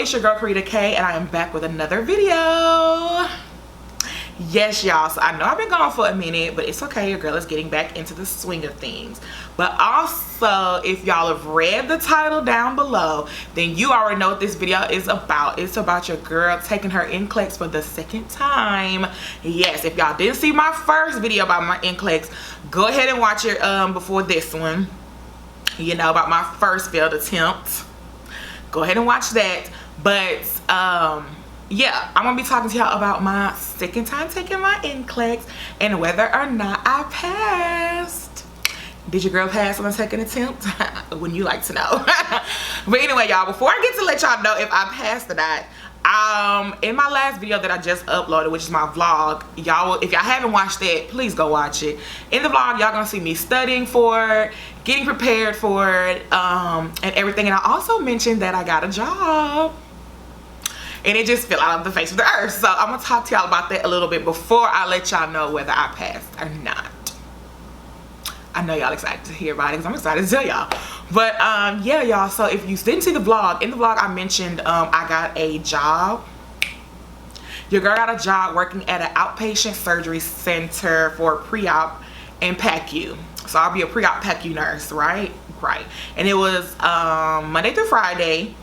it's your girl KaRita K, and I am back with another video. Yes, y'all, so I know I've been gone for a minute, but it's okay. Your girl is getting back into the swing of things. But also, if y'all have read the title down below, then you already know what this video is about. It's about your girl taking her NCLEX for the second time. Yes, if y'all didn't see my first video about my NCLEX, go ahead and watch it before this one. You know, about my first failed attempt. Go ahead and watch that. But yeah, I'm gonna be talking to y'all about my second time taking my NCLEX and whether or not I passed. Did your girl pass on the second attempt? Wouldn't you like to know? But anyway, y'all, before I get to let y'all know if I passed or not, in my last video that I just uploaded, which is my vlog, y'all, if y'all haven't watched that, please go watch it. In the vlog, y'all gonna see me studying for it, getting prepared for it, and everything. And I also mentioned that I got a job, and it just fell out of the face of the earth. So I'm gonna talk to y'all about that a little bit before I let y'all know whether I passed or not. I know y'all excited to hear about it because I'm excited to tell y'all. But yeah, y'all, so if you didn't see the vlog, in the vlog I mentioned I got a job. Your girl got a job working at an outpatient surgery center for pre-op and PACU. So I'll be a pre-op PACU nurse, right? Right. And it was Monday through Friday,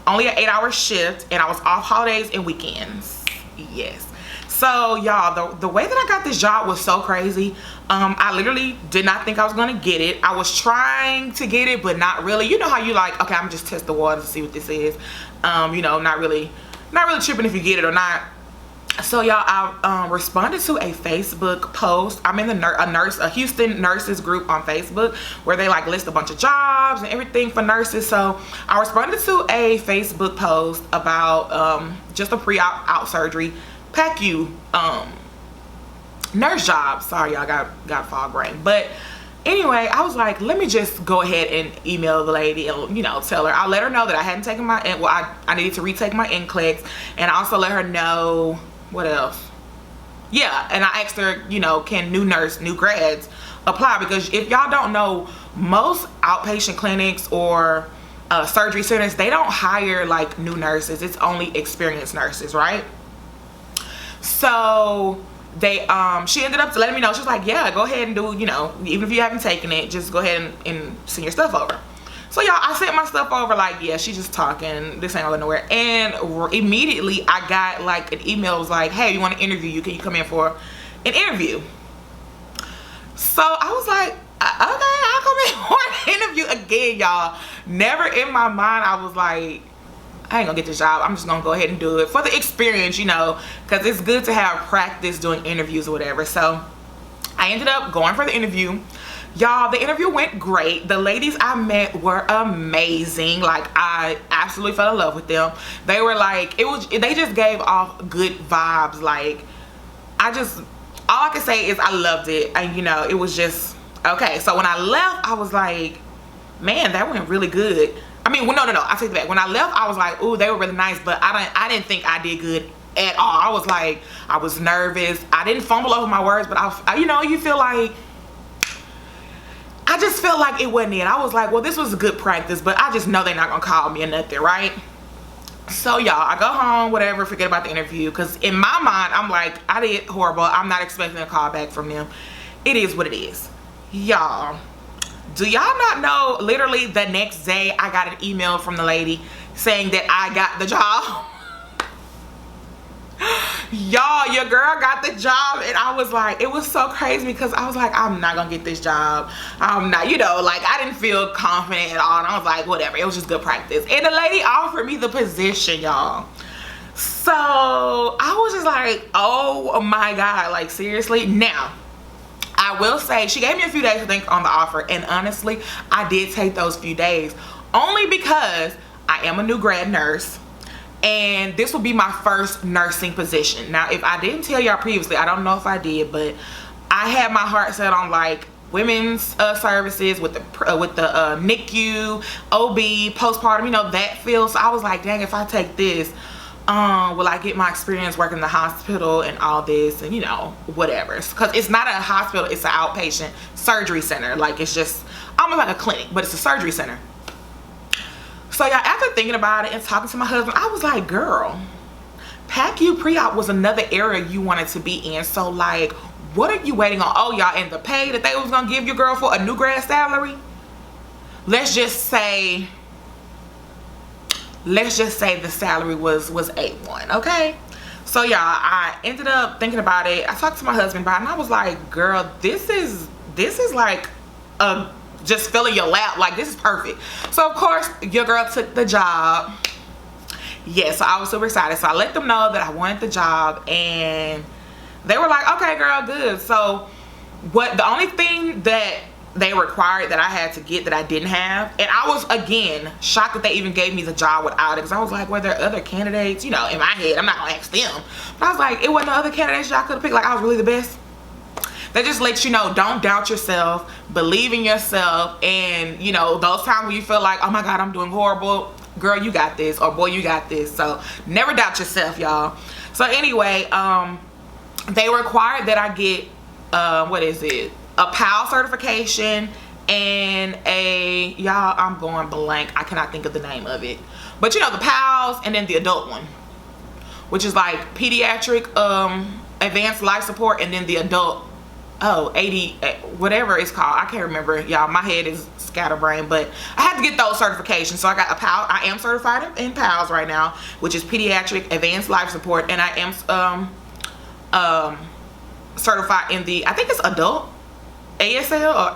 only an 8-hour shift, and I was off holidays and weekends. Yes. So y'all, the way that I got this job was so crazy. I literally did not think I was gonna get it. I was trying to get it, but not really. You know how you like, okay, I'm just test the water to see what this is. You know, not really tripping if you get it or not. So y'all, I responded to a Facebook post. I'm in a Houston nurses group on Facebook where they like list a bunch of jobs and everything for nurses. So I responded to a Facebook post about just a pre-op out surgery PACU nurse job. Sorry, y'all, got fog brain. But anyway, I was like, let me just go ahead and email the lady and, you know, tell her. I'll let her know that I hadn't taken my, well, I needed to retake my NCLEX, and I also let her know, what else? Yeah, and I asked her, you know, can new grads apply? Because if y'all don't know, most outpatient clinics or surgery centers, they don't hire like new nurses. It's only experienced nurses, right? So they she ended up letting me know. She was like, yeah, go ahead and do, you know, even if you haven't taken it, just go ahead and send your stuff over. So y'all, I sent my stuff over like, yeah, she's just talking, this ain't going nowhere. And immediately I got like an email. It was like, hey, you want to interview you, can you come in for an interview? So I was like, okay, I'll come in for an interview again, y'all. Never in my mind I was like, I ain't gonna get this job, I'm just gonna go ahead and do it for the experience, you know, because it's good to have practice doing interviews or whatever. So I ended up going for the interview. Y'all, the interview went great. The ladies I met were amazing. Like, I absolutely fell in love with them. They were like, they just gave off good vibes. Like, all I can say is I loved it. And you know, it was just okay. So when I left, I was like, man, that went really good. I mean, well, no, I take it back. When I left, I was like, ooh, they were really nice, but I didn't think I did good at all. I was like, I was nervous. I didn't fumble over my words, but I you know, you feel like, I just felt like it wasn't it. I was like, well, this was a good practice, but I just know they're not gonna call me or nothing, right? So y'all, I go home, whatever, forget about the interview, because in my mind, I'm like, I did horrible. I'm not expecting a call back from them. It is what it is. Y'all, do y'all not know, literally the next day I got an email from the lady saying that I got the job. Y'all, your girl got the job, and I was like, it was so crazy because I was like, I'm not gonna get this job. I'm not, you know, like, I didn't feel confident at all, and I was like, whatever, it was just good practice. And the lady offered me the position, y'all. So I was just like, oh my God, like, seriously. Now I will say she gave me a few days to think on the offer, and honestly, I did take those few days only because I am a new grad nurse, and this will be my first nursing position. Now, if I didn't tell y'all previously, I don't know if I did, but I had my heart set on like women's services with the NICU, OB, postpartum, you know, that field. So I was like, dang, if I take this, will I get my experience working in the hospital and all this, and you know, whatever. Because it's not a hospital, it's an outpatient surgery center. Like, it's just almost like a clinic, but it's a surgery center. So y'all, after thinking about it and talking to my husband, I was like, girl, PACU pre-op was another area you wanted to be in. So like, what are you waiting on? Oh y'all, and the pay that they was gonna give your girl for a new grad salary, let's just say the salary was A1, okay? So y'all, I ended up thinking about it. I talked to my husband about it, and I was like, girl, this is like just filling your lap. Like, this is perfect. So of course your girl took the job. So I was super excited. So I let them know that I wanted the job, and they were like, okay girl, good. So the only thing that they required that I had to get that I didn't have, and I was again shocked that they even gave me the job without it, because I was like, were there other candidates? You know, in my head, I'm not gonna ask them, but I was like, it wasn't the other candidates y'all could have picked. Like, I was really the best. They just let you know, don't doubt yourself, believe in yourself, and you know, those times when you feel like, oh my god, I'm doing horrible, girl, you got this, or boy, you got this. So never doubt yourself, y'all. So anyway, they required that I get what is it, a PAL certification, and a, y'all, I'm going blank, I cannot think of the name of it, but you know, the PALs, and then the adult one, which is like pediatric advanced life support, and then the adult, 80 whatever it's called, I can't remember, y'all, my head is scatterbrained, but I had to get those certifications. So I got a PAL. I am certified in PALs right now, which is pediatric advanced life support, and I am certified in the, I think it's adult ASL or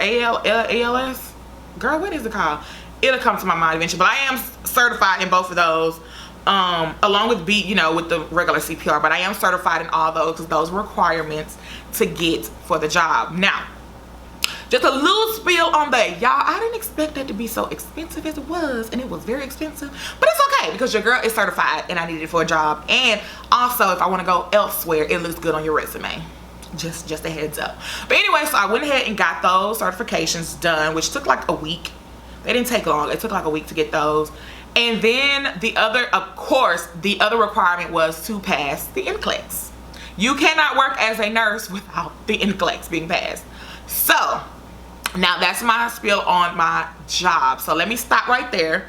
ALS, girl, what is it called? It'll come to my mind eventually, but I am certified in both of those, along with with the regular CPR, but I am certified in all those because those requirements to get for the job. Now, just a little spiel on that, y'all. I didn't expect that to be so expensive as it was, and it was very expensive, but it's okay because your girl is certified and I needed it for a job. And also, if I want to go elsewhere, it looks good on your resume. Just a heads up. But anyway, so I went ahead and got those certifications done, which took like a week. They didn't take long. It took like a week to get those. And then the other, of course, the other requirement was to pass the NCLEX. You cannot work as a nurse without the NCLEX being passed. So now that's my spiel on my job. So let me stop right there,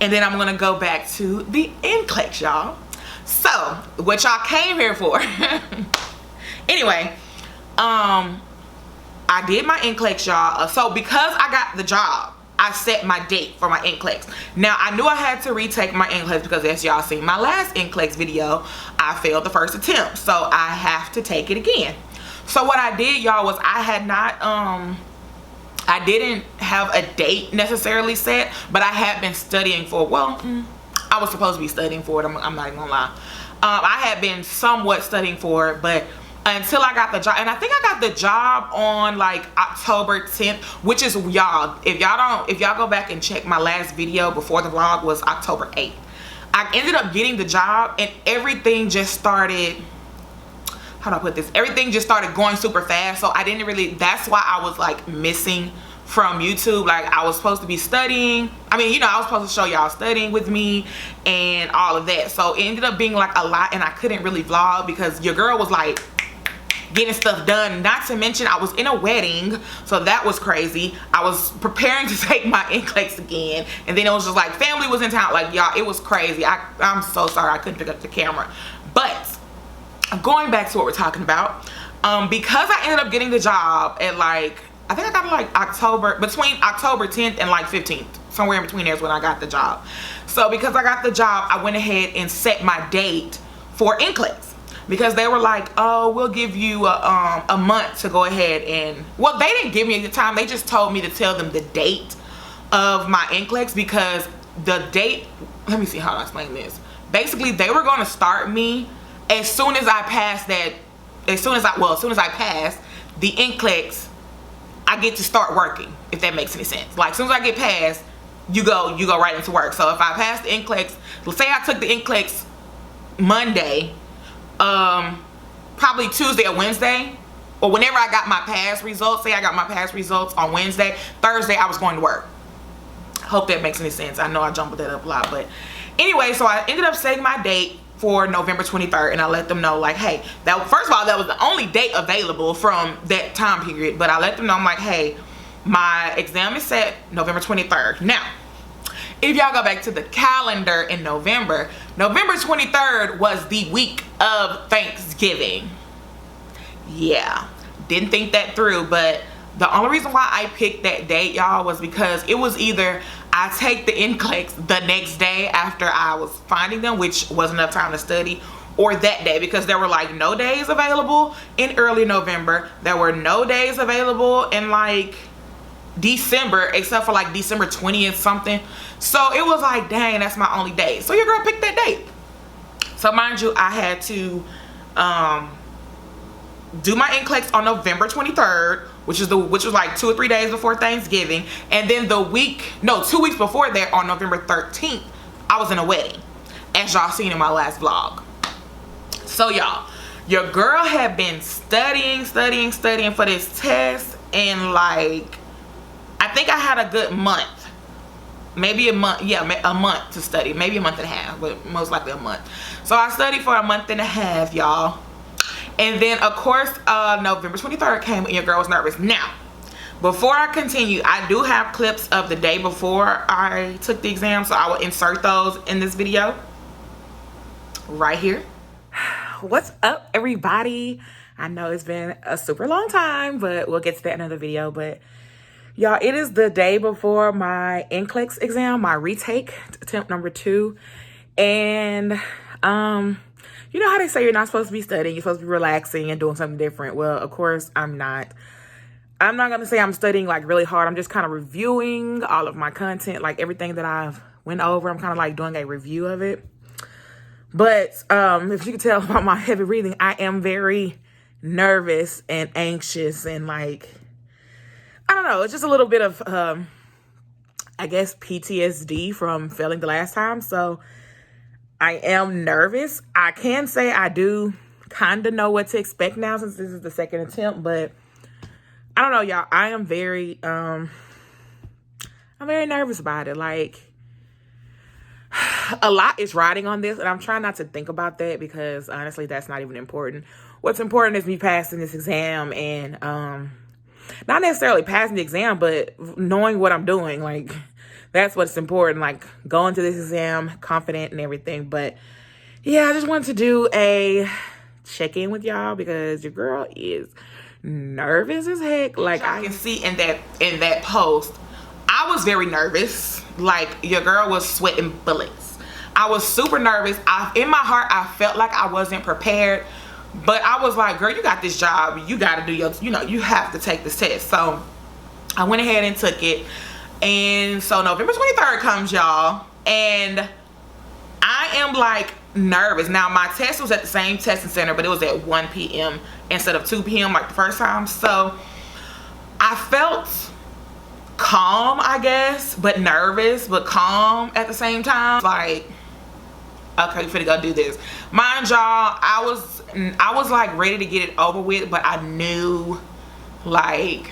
and then I'm gonna go back to the NCLEX, y'all. So what y'all came here for. Anyway, I did my NCLEX, y'all. So because I got the job, I set my date for my NCLEX. Now, I knew I had to retake my NCLEX because, as y'all seen my last NCLEX video, I failed the first attempt. So I have to take it again. So what I did, y'all, was I had not, I didn't have a date necessarily set, but I had been studying for, well, I was supposed to be studying for it. I'm not even gonna lie. I had been somewhat studying for it, but until I got the job, and I think I got the job on like October 10th, which is, y'all, if y'all go back and check my last video before the vlog, was October 8th. I ended up getting the job, and everything just started, how do I put this, everything just started going super fast. So I didn't really, that's why I was like missing from YouTube. Like, I was supposed to be studying, I mean, I was supposed to show y'all studying with me and all of that. So it ended up being like a lot, and I couldn't really vlog because your girl was like getting stuff done. Not to mention I was in a wedding, so that was crazy. I was preparing to take my NCLEX again, and then it was just like family was in town. Like, y'all, it was crazy. I'm so sorry I couldn't pick up the camera. But going back to what we're talking about, because I ended up getting the job at like, I think I got it like between October 10th and like 15th, somewhere in between there is when I got the job. So because I got the job, I went ahead and set my date for NCLEX. Because they were like, oh, we'll give you a month to go ahead and, well, they didn't give me the time. They just told me to tell them the date of my NCLEX, because the date, let me see how to explain this. Basically, they were going to start me as soon as I passed that, as soon as I pass the NCLEX, I get to start working, if that makes any sense. Like, as soon as I get past, you go right into work. So if I pass the NCLEX, let's say I took the NCLEX Monday, probably Tuesday or Wednesday, or whenever I got my past results, say I got my past results on Wednesday, Thursday I was going to work. Hope that makes any sense. I know I jumbled that up a lot, but anyway, so I ended up setting my date for November 23rd, and I let them know, like, hey, that, first of all, that was the only date available from that time period, but I let them know, I'm like, hey, my exam is set November 23rd. Now, if y'all go back to the calendar in November, November 23rd was the week of Thanksgiving. Yeah, didn't think that through, but the only reason why I picked that date, y'all, was because it was either I take the NCLEX the next day after I was finding them, which wasn't enough time to study, or that day, because there were like no days available in early November. There were no days available in like December, except for like December 20th something. So it was like, dang, that's my only day. So your girl picked that date. So mind you, I had to do my NCLEX on November 23rd, which was like 2 or 3 days before Thanksgiving. And then 2 weeks before that, on November 13th, I was in a wedding, as y'all seen in my last vlog. So y'all, your girl had been studying for this test, and like, I think I had a good month, maybe a month, yeah, a month to study, maybe a month and a half, but most likely a month. So I studied for a month and a half, y'all. And then of course November 23rd came and your girl was nervous. Now, before I continue, I do have clips of the day before I took the exam, so I will insert those in this video right here. What's up, everybody? I know it's been a super long time, but we'll get to that in another video. But y'all, it is the day before my NCLEX exam, my retake attempt number 2. And you know how they say you're not supposed to be studying, you're supposed to be relaxing and doing something different. Well, of course I'm not gonna say I'm studying like really hard. I'm just kind of reviewing all of my content, like everything that I've went over. I'm kind of like doing a review of it. But if you can tell about my heavy breathing, I am very nervous and anxious, and like, I don't know, it's just a little bit of I guess PTSD from failing the last time. So I am nervous. I can say I do kind of know what to expect now, since this is the second attempt, but I don't know, y'all. I am very I'm very nervous about it. Like, a lot is riding on this, and I'm trying not to think about that, because honestly, that's not even important. What's important is me passing this exam, and not necessarily passing the exam, but knowing what I'm doing. Like, that's what's important, like going to this exam confident and everything. But yeah, I just wanted to do a check-in with y'all, because your girl is nervous as heck. Like, I can see in that post, I was very nervous. Like, your girl was sweating bullets. I was super nervous. In my heart, I felt like I wasn't prepared, but I was like, girl, you got this job, you got to do your, you have to take this test. So I went ahead and took it. And so November 23rd comes, y'all, and I am like nervous. Now, my test was at the same testing center, but it was at 1 p.m. instead of 2 p.m. like the first time. So I felt calm, I guess, but nervous, but calm at the same time. Like, okay, finna go do this. Mind y'all, I was like ready to get it over with, but I knew, like,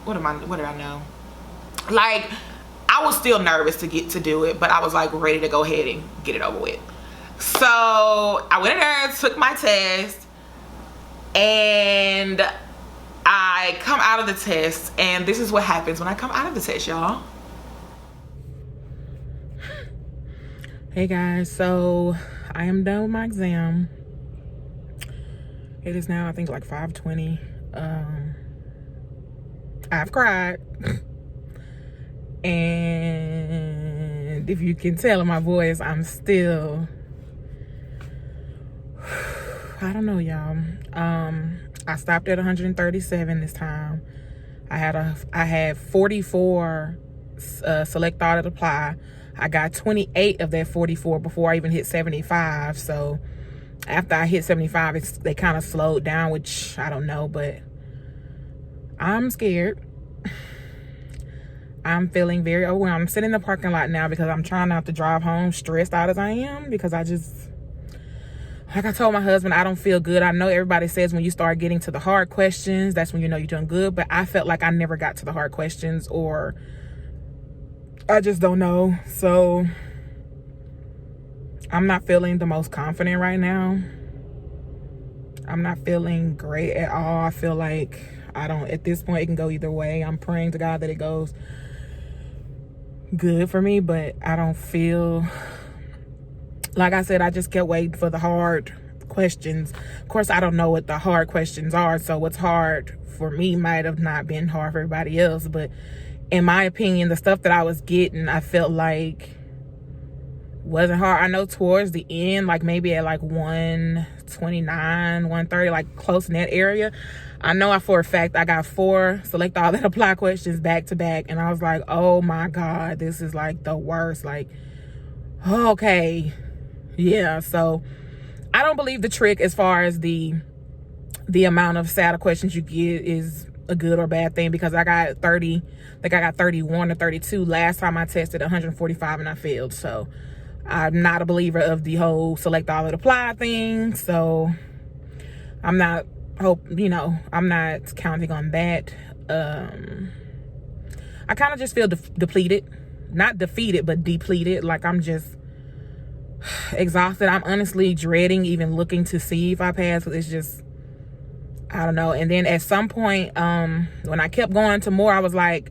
what did I know? Like, I was still nervous to get to do it, but I was like ready to go ahead and get it over with. So I went in there and took my test, and I come out of the test, and this is what happens when I come out of the test, y'all. Hey guys, so I am done with my exam. It is now, I think, like 5:20. I've cried. And if you can tell in my voice, I'm still, I don't know, y'all. I stopped at 137 this time. I had 44 select audit apply. I got 28 of that 44 before I even hit 75. So after I hit 75, they kind of slowed down, which I don't know, but I'm scared. I'm feeling very overwhelmed. I'm sitting in the parking lot now because I'm trying not to drive home stressed out as I am, because I just, like I told my husband, I don't feel good. I know everybody says when you start getting to the hard questions, that's when you know you're doing good, but I felt like I never got to the hard questions, or I just don't know. So I'm not feeling the most confident right now. I'm not feeling great at all. I feel like at this point, it can go either way. I'm praying to God that it goes good for me, but I don't feel, like I said, I just kept waiting for the hard questions. Of course, I don't know what the hard questions are, so what's hard for me might have not been hard for everybody else, but in my opinion, the stuff that I was getting, I felt like wasn't hard. I know towards the end, like maybe at like 129, 130, like close in that area, I know for a fact I got 4 select all that apply questions back to back, and I was like, oh my god, this is like the worst. Like, okay, yeah. So I don't believe the trick as far as the amount of SATA questions you get is a good or bad thing, because I got 30, I think I got 31 or 32 last time I tested 145 and I failed. So I'm not a believer of the whole select all that apply thing, so I'm not I'm not counting on that. I kind of just feel depleted, not defeated, but depleted. Like, I'm just exhausted. I'm honestly dreading even looking to see if I pass. It's just, I don't know. And then at some point, when I kept going to more, I was like,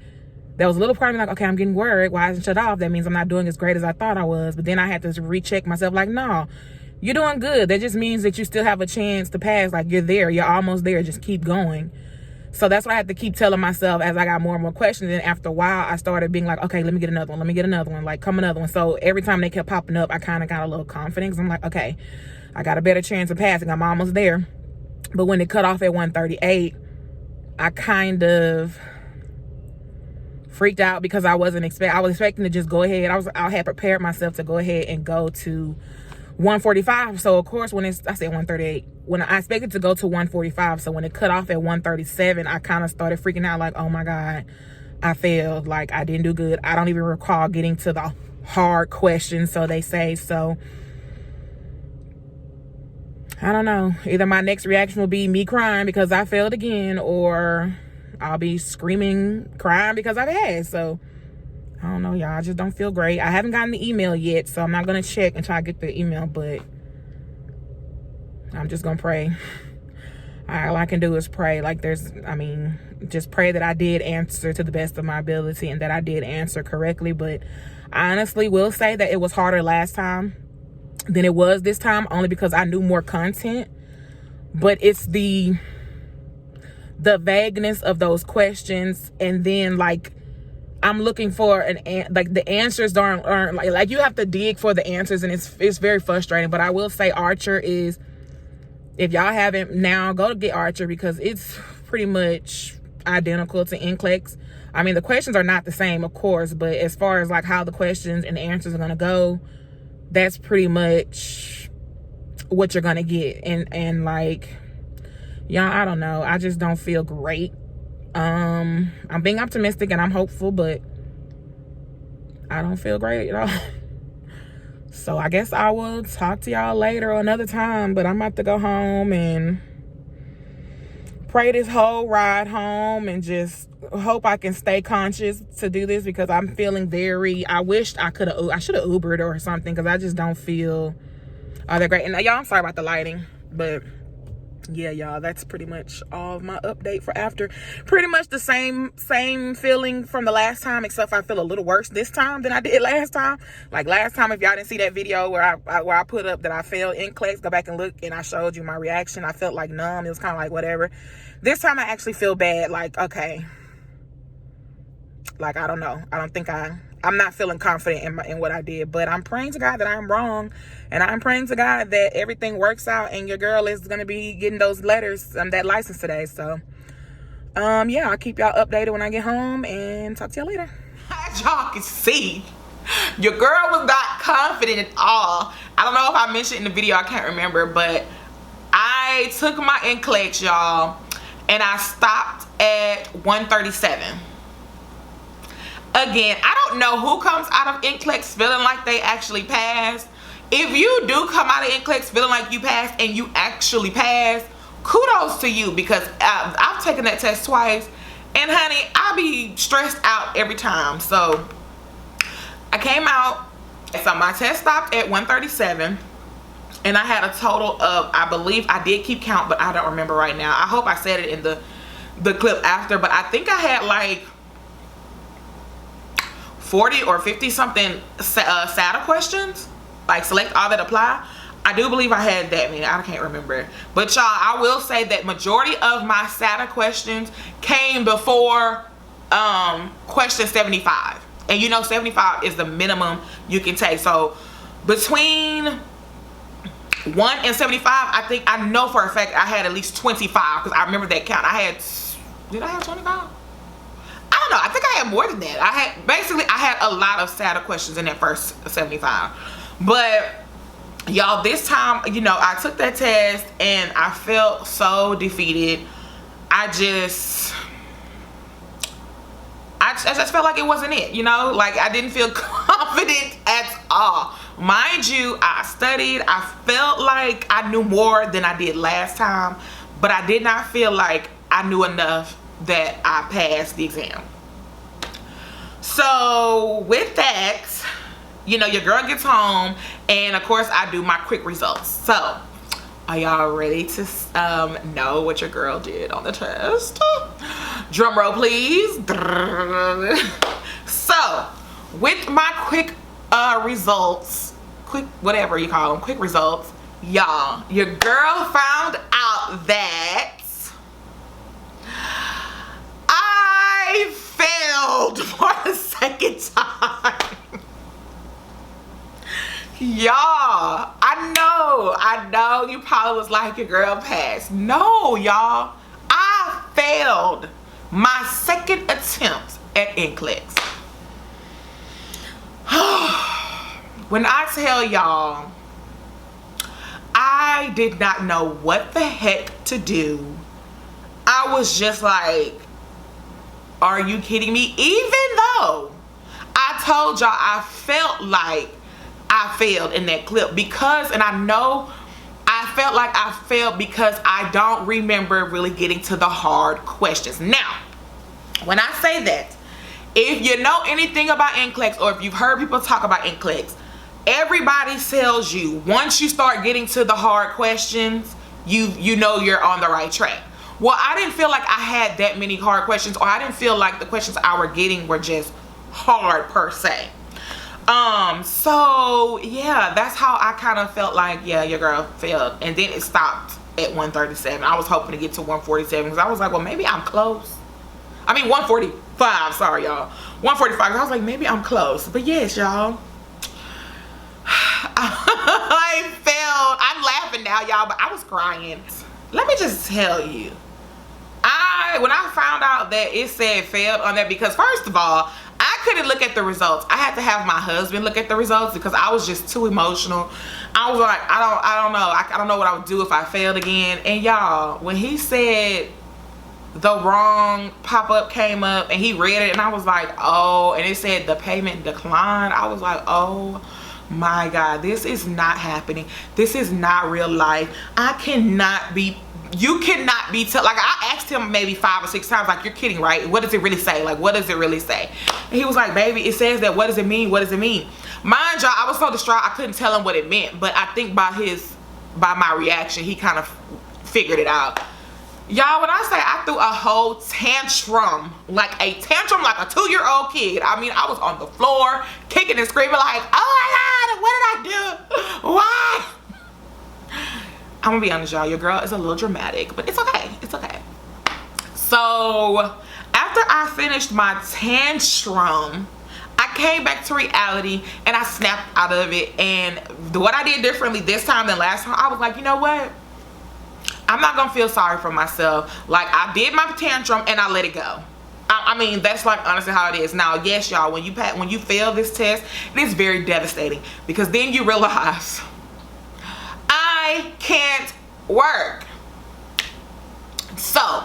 there was a little part of me like, okay, I'm getting worried. Why isn't it shut off? That means I'm not doing as great as I thought I was. But then I had to recheck myself, like, no, you're doing good. That just means that you still have a chance to pass. Like, you're there. You're almost there. Just keep going. So that's what I had to keep telling myself as I got more and more questions. And after a while, I started being like, okay, let me get another one. Let me get another one. Like, come another one. So every time they kept popping up, I kind of got a little confident, because I'm like, okay, I got a better chance of passing. I'm almost there. But when it cut off at 138, I kind of freaked out, because I was expecting to just go ahead. I had prepared myself to go ahead and go to 145. So of course, I said 138, when I expected to go to 145. So when it cut off at 137, I kind of started freaking out, like, oh my god, I failed. Like, I didn't do good. I don't even recall getting to the hard questions, so they say. So I don't know. Either my next reaction will be me crying because I failed again, or I'll be screaming, crying because I passed. So I don't know, y'all. I just don't feel great. I haven't gotten the email yet, so I'm not going to check until I get the email, but I'm just going to pray. All I can do is pray. Like, just pray that I did answer to the best of my ability and that I did answer correctly. But I honestly will say that it was harder last time than it was this time, only because I knew more content. But it's the vagueness of those questions, and then, like, I'm looking for like, the answers aren't like you have to dig for the answers, and it's very frustrating. But I will say Archer is, if y'all haven't now, go get Archer, because it's pretty much identical to NCLEX. I mean, the questions are not the same, of course, but as far as like how the questions and the answers are going to go, that's pretty much what you're going to get. And like, y'all, I don't know. I just don't feel great. I'm being optimistic and I'm hopeful, but I don't feel great at all. So I guess I will talk to y'all later or another time, but I'm about to go home and pray this whole ride home and just hope I can stay conscious to do this, because I'm feeling I wished I should have Ubered or something, because I just don't feel that great. And y'all, I'm sorry about the lighting, but yeah, y'all, that's pretty much all of my update for after. Pretty much the same feeling from the last time, except I feel a little worse this time than I did last time. Like last time, if y'all didn't see that video where I put up that I failed NCLEX, go back and look, and I showed you my reaction. I felt like numb. It was kind of like whatever. This time I actually feel bad. Like, okay, like, I don't know. I don't think I'm not feeling confident in what I did, but I'm praying to God that I'm wrong, and I'm praying to God that everything works out, and your girl is going to be getting those letters, that license today. So, yeah, I'll keep y'all updated when I get home, and talk to y'all later. As y'all can see, your girl was not confident at all. I don't know if I mentioned in the video, I can't remember, but I took my NCLEX, y'all, and I stopped at 137. Again, I don't know who comes out of NCLEX feeling like they actually passed. If you do come out of NCLEX feeling like you passed and you actually passed, kudos to you, because I've taken that test twice, and honey, I be stressed out every time. So I came out, so my test stopped at 137, and I had a total of, I believe I did keep count, but I don't remember right now. I hope I said it in the clip after, but I think I had like 40 or 50 something SATA questions, like select all that apply. I do believe I had that many. I can't remember. But y'all, I will say that majority of my SATA questions came before question 75. And you know 75 is the minimum you can take. So between 1 and 75, I think, I know for a fact I had at least 25, because I remember that count. Did I have 25? I don't know. I think I had more than that. I had a lot of SATA questions in that first 75. But y'all, this time, you know, I took that test and I felt so defeated. I just felt like it wasn't it, you know, like I didn't feel confident at all. Mind you, I studied. I felt like I knew more than I did last time, but I did not feel like I knew enough that I passed the exam. So with that, you know, your girl gets home, and of course I do my quick results. So are y'all ready to know what your girl did on the test? Drum roll please. So with my quick results, quick whatever you call them, quick results, y'all, your girl found out that I failed for the second time. Y'all, I know you probably was like, your girl passed. No, y'all, I failed my second attempt at NCLEX. When I tell y'all, I did not know what the heck to do. I was just like, are you kidding me? Even though I told y'all I felt like I failed in that clip, because, and I know I felt like I failed because I don't remember really getting to the hard questions. Now, when I say that, if you know anything about NCLEX, or if you've heard people talk about NCLEX, everybody tells you once you start getting to the hard questions, you know you're on the right track. Well, I didn't feel like I had that many hard questions, or I didn't feel like the questions I were getting were just hard per se. So yeah, that's how I kind of felt like, yeah, your girl failed. And then it stopped at 137. I was hoping to get to 147, because I was like, well, maybe I'm close. I mean 145, sorry y'all, 145. I was like, maybe I'm close. But yes, y'all, I failed. I'm laughing now, y'all, but I was crying. Let me just tell you, when I found out that it said failed on there, because first of all, I couldn't look at the results. I had to have my husband look at the results, because I was just too emotional. I was like, I don't know. I don't know what I would do if I failed again. And y'all, when he said the wrong pop-up came up and he read it, and I was like, oh, and it said the payment declined. I was like, oh my God, this is not happening. This is not real life. I cannot be, you cannot be, like I asked him maybe 5 or 6 times, like, you're kidding, right? What does it really say? Like, what does it really say? And he was like, baby, it says that. What does it mean? What does it mean? Mind y'all, I was so distraught I couldn't tell him what it meant, but I think by my reaction, he kind of figured it out. Y'all, when I say I threw a whole tantrum, like a 2-year-old kid. I mean, I was on the floor kicking and screaming like, oh my God, what did I do? Why? I'm gonna be honest, y'all, your girl is a little dramatic, but it's okay. It's okay. So after I finished my tantrum, I came back to reality and I snapped out of it. And what I did differently this time than last time, I was like, you know what? I'm not gonna feel sorry for myself. Like, I did my tantrum and I let it go. I mean, that's like honestly how it is. Now, yes, y'all, when you fail this test, it is very devastating, because then you realize I can't work. So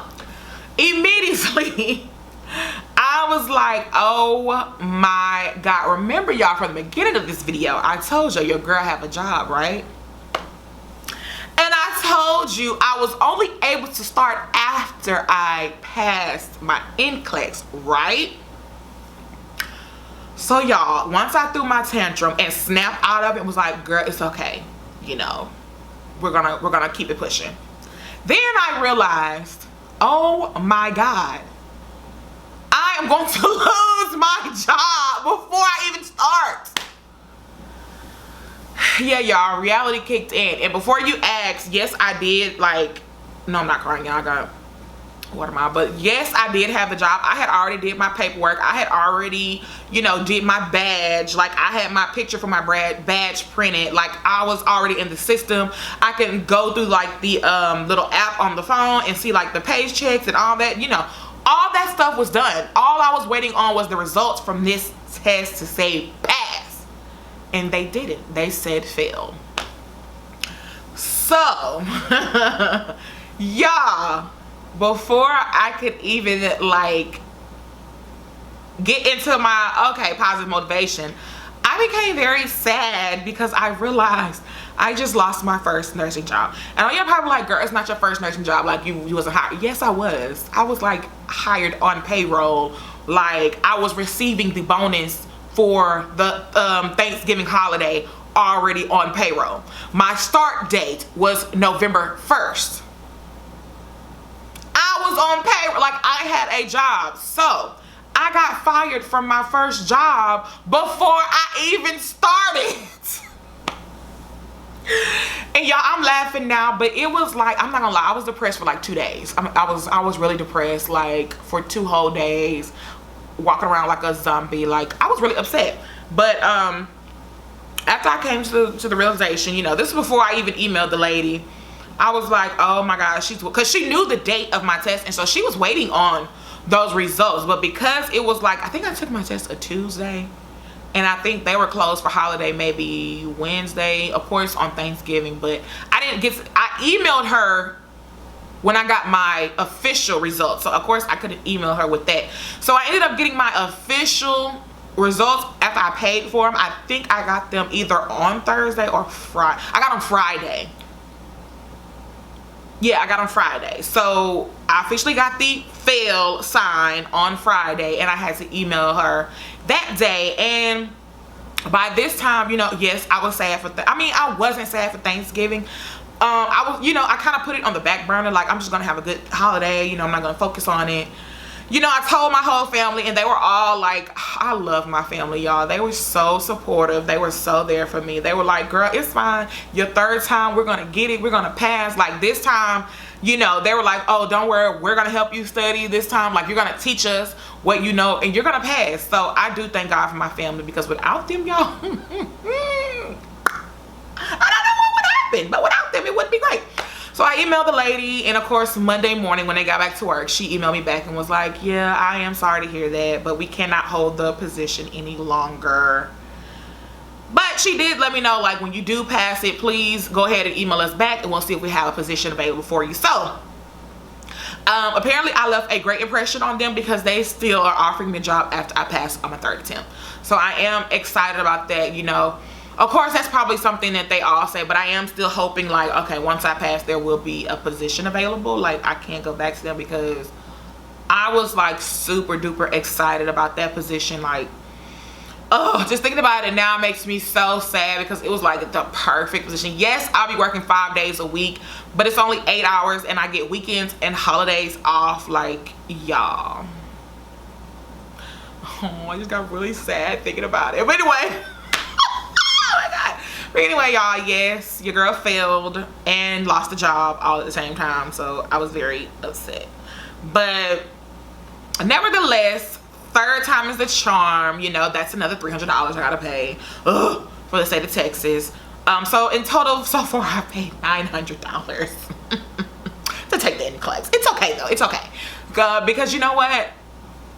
immediately I was like, oh my God. Remember, y'all, from the beginning of this video, I told you your girl have a job, right? And I told you I was only able to start after I passed my NCLEX, right? So y'all, once I threw my tantrum and snapped out of it and was like, girl, it's okay, you know, we're gonna keep it pushing. Then I realized, oh my God, I am going to lose my job before I even start. Yeah, y'all, reality kicked in. And before you ask, yes, I did, like, no, I'm not crying, y'all. I got water mouth. But yes, I did have a job. I had already did my paperwork. I had already, you know, did my badge. Like, I had my picture for my badge printed. Like, I was already in the system. I can go through, like, the little app on the phone and see, like, the page checks and all that. You know, all that stuff was done. All I was waiting on was the results from this test to say pass. And they didn't. They said fail. So, y'all, before I could even, like, get into my, okay, positive motivation, I became very sad because I realized I just lost my first nursing job. And I know you're probably like, girl, it's not your first nursing job. Like, you wasn't hired. Yes, I was. I was, like, hired on payroll. Like, I was receiving the bonus for the Thanksgiving holiday already on payroll. My start date was November 1st. I was on payroll, like, I had a job. So I got fired from my first job before I even started. And y'all, I'm laughing now, but it was like, I'm not gonna lie, I was depressed for like 2 days. I was really depressed, like, for 2 whole days, walking around like a zombie. Like, I was really upset. But after I came to the realization, you know, this is before I even emailed the lady. I was like, oh my gosh, because she knew the date of my test, and so she was waiting on those results. But because it was like, I think I took my test a Tuesday, and I think they were closed for holiday maybe Wednesday, of course on Thanksgiving. But I emailed her when I got my official results. So of course I couldn't email her with that. So I ended up getting my official results after I paid for them. I think I got them either on Thursday or Friday. I got them Friday. Yeah, I got on Friday. So I officially got the fail sign on Friday, and I had to email her that day. And by this time, you know, yes, I was sad for I wasn't sad for Thanksgiving. I was, you know, I kind of put it on the back burner. Like, I'm just gonna have a good holiday, you know, I'm not gonna focus on it. You know, I told my whole family, and they were all like, I love my family, y'all. They were so supportive. They were so there for me. They were like, girl, it's fine. Your third time, we're gonna get it. We're gonna pass. Like, this time, you know, they were like, oh, don't worry, we're gonna help you study this time. Like, you're gonna teach us what you know, and you're gonna pass. So I do thank God for my family, because without them, y'all, I don't know what would happen, but without them, it wouldn't be great. So I emailed the lady, and of course Monday morning when they got back to work, she emailed me back and was like, yeah, I am sorry to hear that, but we cannot hold the position any longer. But she did let me know, like, when you do pass it, please go ahead and email us back, and we'll see if we have a position available for you. So apparently I left a great impression on them, because they still are offering me a job after I passed on my third attempt. So I am excited about that. You know, of course, that's probably something that they all say, but I am still hoping, like, okay, once I pass, there will be a position available. Like, I can't go back to them, because I was, like, super duper excited about that position. Like, oh, just thinking about it now makes me so sad, because it was like the perfect position. Yes, I'll be working 5 days a week, but it's only 8 hours, and I get weekends and holidays off. Like, y'all, oh, I just got really sad thinking about it. But anyway, oh my God. But anyway, y'all, yes, your girl failed and lost the job all at the same time. So I was very upset. But nevertheless, third time is the charm. You know, that's another $300 I gotta pay for the state of Texas. So in total, so far, I paid $900 to take the NCLEX. It's okay though. It's okay, because you know what?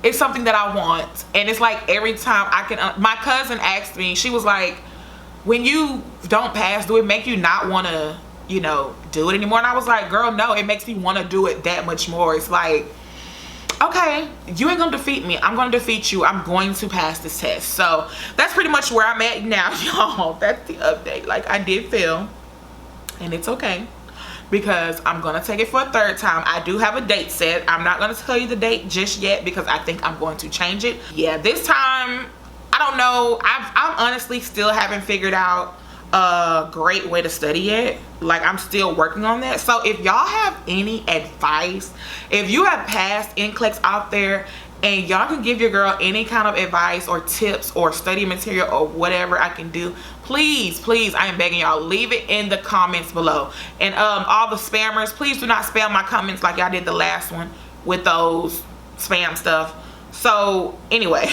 It's something that I want, and it's like every time I can. My cousin asked me. She was like, "When you don't pass, do it make you not want to, you know, do it anymore?" And I was like, "Girl, no. It makes me want to do it that much more." It's like, okay, you ain't gonna defeat me. I'm gonna defeat you. I'm going to pass this test. So that's pretty much where I'm at now, y'all. That's the update. Like, I did fail, and it's okay, because I'm gonna take it for a third time. I do have a date set. I'm not gonna tell you the date just yet, because I think I'm going to change it. Yeah, this time, I don't know. I'm honestly still haven't figured out a great way to study yet. Like, I'm still working on that. So if y'all have any advice, if you have passed NCLEX out there and y'all can give your girl any kind of advice or tips or study material or whatever I can do, please, I am begging y'all, leave it in the comments below. And all the spammers, please do not spam my comments like y'all did the last one with those spam stuff. So anyway,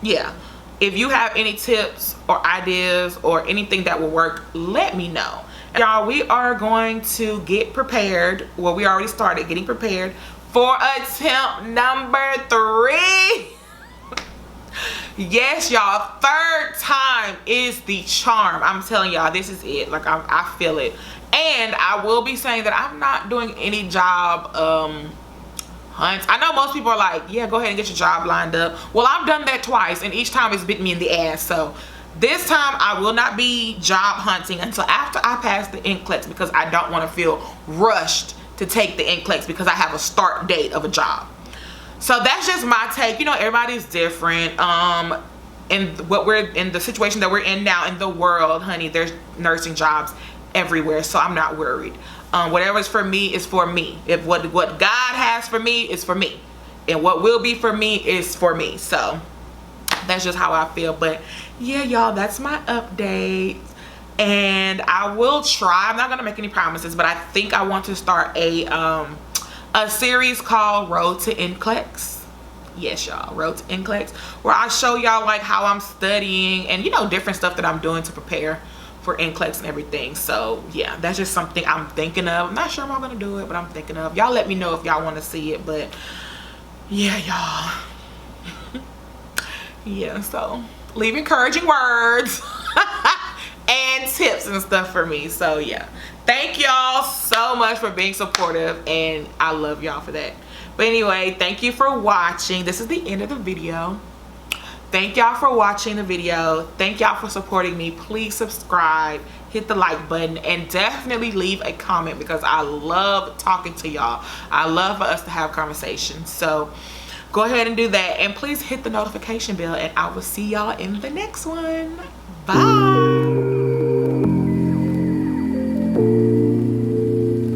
yeah, if you have any tips or ideas or anything that will work, let me know. Y'all, we are going to get prepared. Well, we already started getting prepared for attempt number 3. Yes, y'all, 3rd time is the charm. I'm telling y'all, this is it. Like, I feel it. And I will be saying that I'm not doing any job hunts. I know most people are like, yeah, go ahead and get your job lined up. Well, I've done that twice, and each time it's bit me in the ass. So this time I will not be job hunting until after I pass the NCLEX, because I don't want to feel rushed to take the NCLEX because I have a start date of a job. So that's just my take. You know, everybody's different. In what we're in, the situation that we're in now in the world, honey, there's nursing jobs everywhere, so I'm not worried. Whatever's for me is for me. If what God has for me is for me, and what will be for me is for me. So that's just how I feel. But yeah, y'all, that's my update. And I will try, I'm not gonna make any promises, but I think I want to start a series called Road to NCLEX. Yes, y'all, Road to NCLEX, where I show y'all like how I'm studying and, you know, different stuff that I'm doing to prepare for NCLEX and everything. So yeah, that's just something I'm thinking of. I'm not sure I'm gonna do it, but I'm thinking of. Y'all let me know if y'all want to see it. But yeah, y'all. Yeah, so leave encouraging words and tips and stuff for me. So yeah, thank y'all so much for being supportive, and I love y'all for that. But anyway, thank you for watching. This is the end of the video. Thank y'all for watching the video. Thank y'all for supporting me. Please subscribe, hit the like button, and definitely leave a comment, because I love talking to y'all. I love for us to have conversations. So go ahead and do that, and please hit the notification bell, and I will see y'all in the next one. Bye.